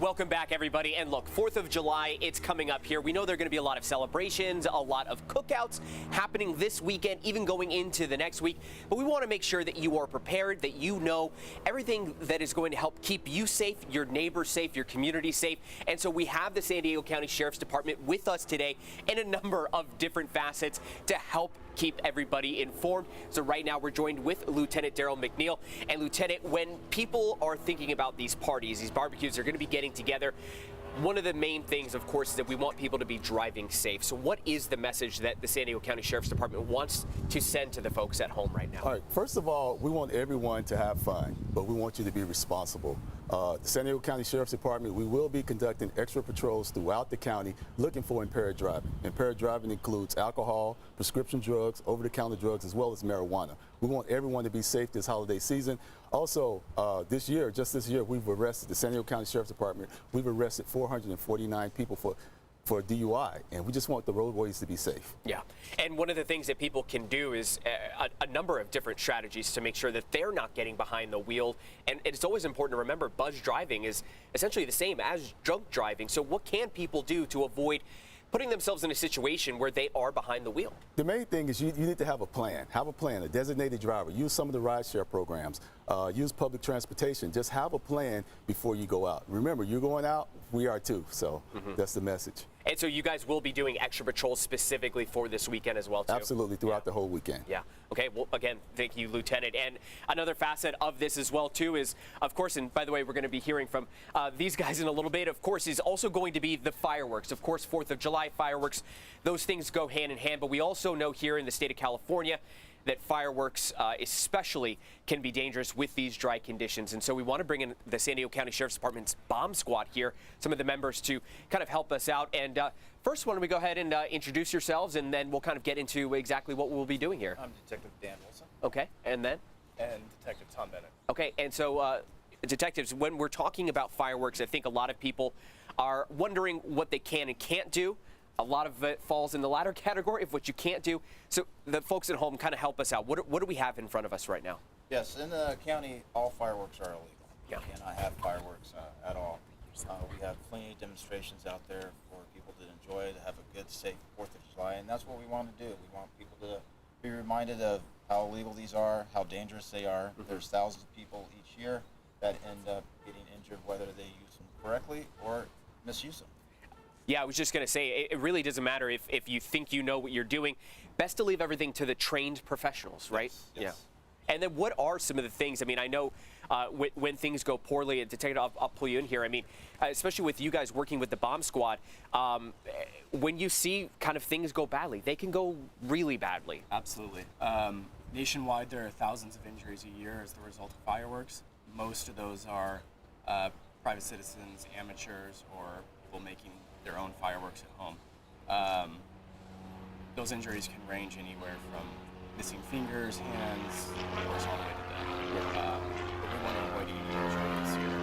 Welcome back, everybody. And look, 4th of July, it's coming up here. We know there are going to be a lot of celebrations, a lot of cookouts happening this weekend, even going into the next week. But we want to make sure that you are prepared, that you know everything that is going to help keep you safe, your neighbors safe, your community safe. And so we have the San Diego County Sheriff's Department with us today in a number of different facets to help keep everybody informed. So right now we're joined with Lieutenant Daryl McNeil. And Lieutenant, when people are thinking about these parties, these barbecues, they're going to be getting together. One of the main things, of course, is that we want people to be driving safe. So what is the message that the San Diego County Sheriff's Department wants to send to the folks at home right now? All right, first of all, we want everyone to have fun, but we want you to be responsible. The San Diego County Sheriff's Department, we will be conducting extra patrols throughout the county looking for impaired driving. Impaired driving includes alcohol, prescription drugs, over-the-counter drugs, as well as marijuana. We want everyone to be safe this holiday season. Also, just this year, we've arrested, the San Diego County Sheriff's Department, we've arrested 449 people for DUI, and we just want the roadways to be safe. Yeah, and one of the things that people can do is a number of different strategies to make sure that they're not getting behind the wheel. And it's always important to remember buzz driving is essentially the same as drunk driving. So what can people do to avoid putting themselves in a situation where they are behind the wheel? The main thing is you need to have a plan. Have a plan, a designated driver. Use some of the rideshare programs. Use public transportation. Just have a plan before you go out. Remember, you're going out, we are too. So that's the message. And so you guys will be doing extra patrols specifically for this weekend as well, too? Absolutely, throughout the whole weekend. Yeah. Okay. Well, again, thank you, Lieutenant. And another facet of this as well, too, is, of course, and by the way, we're going to be hearing from these guys in a little bit, of course, is also going to be the fireworks. Of course, 4th of July fireworks, those things go hand in hand. But we also know here in the state of California that fireworks especially can be dangerous with these dry conditions. And so we want to bring in the San Diego County Sheriff's Department's bomb squad here, some of the members to kind of help us out. And first, why don't we go ahead and introduce yourselves, and then we'll kind of get into exactly what we'll be doing here. I'm Detective Dan Wilson. Okay, and then? And Detective Tom Bennett. Okay, and so detectives, when we're talking about fireworks, I think a lot of people are wondering what they can and can't do. A lot of it falls in the latter category of what you can't do. So the folks at home kind of help us out. What do we have in front of us right now? Yes, in the county, all fireworks are illegal. Yeah. You cannot have fireworks at all. We have plenty of demonstrations out there for people to enjoy, to have a good, safe 4th of July, and that's what we want to do. We want people to be reminded of how illegal these are, how dangerous they are. There's thousands of people each year that end up getting injured, whether they use them correctly or misuse them. Yeah, I was just going to say, it really doesn't matter if you think you know what you're doing. Best to leave everything to the trained professionals, right? Yes. Yeah. And then what are some of the things? I mean, I know when things go poorly, Detective, I'll pull you in here. I mean, especially with you guys working with the bomb squad, when you see kind of things go badly, they can go really badly. Absolutely. Nationwide, there are thousands of injuries a year as the result of fireworks. Most of those are private citizens, amateurs, or people making their own fireworks at home. Those injuries can range anywhere from missing fingers, hands, of course, all the way to death. But we want to avoid any injury this year,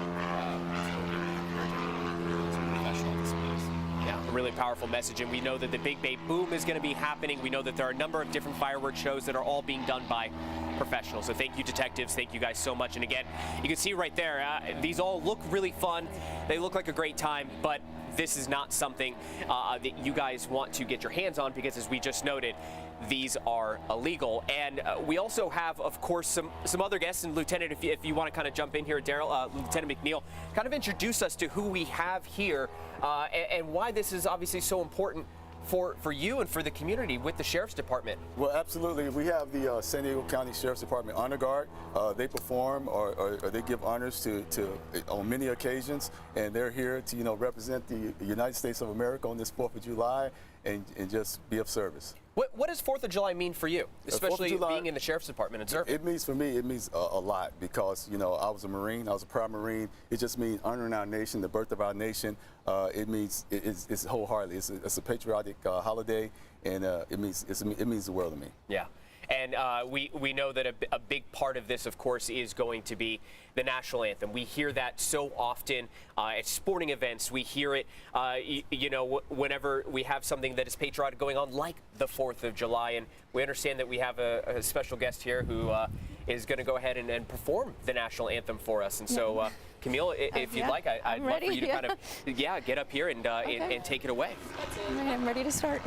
so we encourage everyone to do those professional displays. Yeah, a really powerful message, and we know that the Big Bay Boom is going to be happening. We know that there are a number of different fireworks shows that are all being done by professionals. So thank you, detectives. Thank you guys so much. And again, you can see right there, these all look really fun. They look like a great time, but this is not something that you guys want to get your hands on because, as we just noted, these are illegal. And we also have, of course, some other guests. And Lieutenant, if you want to kind of jump in here, Daryl, Lieutenant McNeil, kind of introduce us to who we have here and why this is obviously so important for you and for the community with the Sheriff's Department. Well, absolutely. We have the San Diego County Sheriff's Department Honor Guard. They perform or they give honors to on many occasions, and they're here to represent the United States of America on this 4th of July and just be of service. What does 4th of July mean for you, especially being in the Sheriff's Department and serving? It means, for me, it means a lot because, I was a Marine. I was a proud Marine. It just means honoring our nation, the birth of our nation. It means it's wholeheartedly. It's a patriotic holiday, and it means the world to me. Yeah. And we know that a big part of this, of course, is going to be the national anthem. We hear that so often at sporting events. We hear it, whenever we have something that is patriotic going on, like the 4th of July. And we understand that we have a special guest here who is going to go ahead and perform the national anthem for us. And so, Camille, if you'd yeah. like, I'd love ready, for you to yeah. kind of, get up here and take it away. All right, I'm ready to start.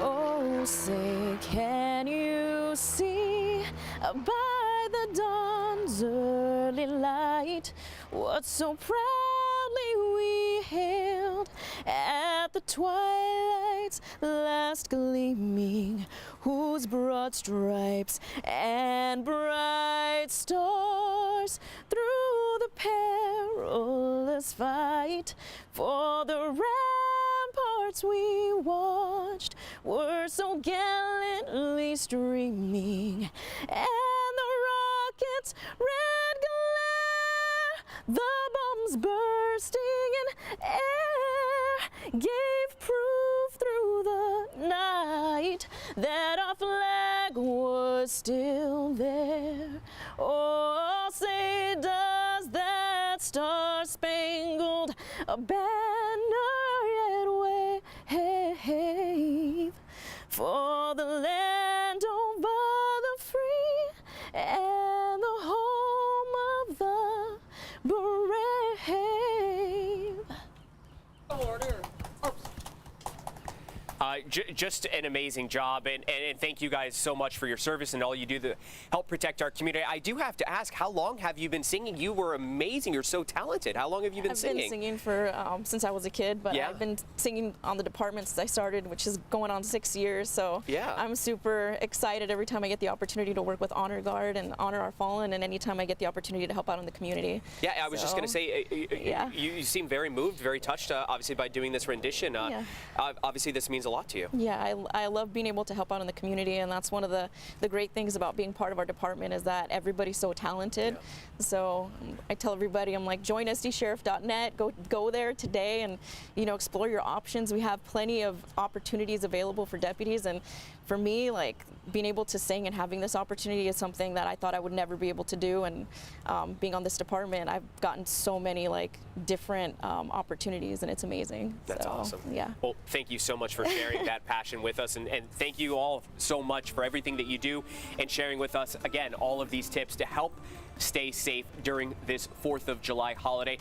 Oh, say, can you see by the dawn's early light what so proudly we hailed at the twilight's last gleaming, whose broad stripes and bright stars through the perilous fight for the ramparts we watched were so gallantly streaming, and the rockets' red glare, the bombs bursting in air, gave proof through the night that our flag was still there. Oh, say, does that star-spangled banner yet wave for the land over the free and the home of the brave? Order. Just an amazing job, and thank you guys so much for your service and all you do to help protect our community. I do have to ask, how long have you been singing? You were amazing. You're so talented. How long have you been singing? I've been singing for since I was a kid, but Yeah. I've been singing on the department since I started, which is going on 6 years. So Yeah. I'm super excited every time I get the opportunity to work with Honor Guard and honor our fallen, and anytime I get the opportunity to help out in the community. Yeah, I was just going to So, say, yeah. you seem very moved, very touched, obviously, by doing this rendition. Yeah. Obviously, this means a lot to you. Yeah, I love being able to help out in the community, and that's one of the great things about being part of our department is that everybody's so talented. So I tell everybody, I'm like, join sdsheriff.net, go there today and, explore your options. We have plenty of opportunities available for deputies, and for me, like, being able to sing and having this opportunity is something that I thought I would never be able to do, and being on this department, I've gotten so many, like, different opportunities, and it's amazing. That's So, awesome. Yeah. Well, thank you so much for sharing that passion with us, and thank you all so much for everything that you do and sharing with us, again, all of these tips to help stay safe during this 4th of July holiday.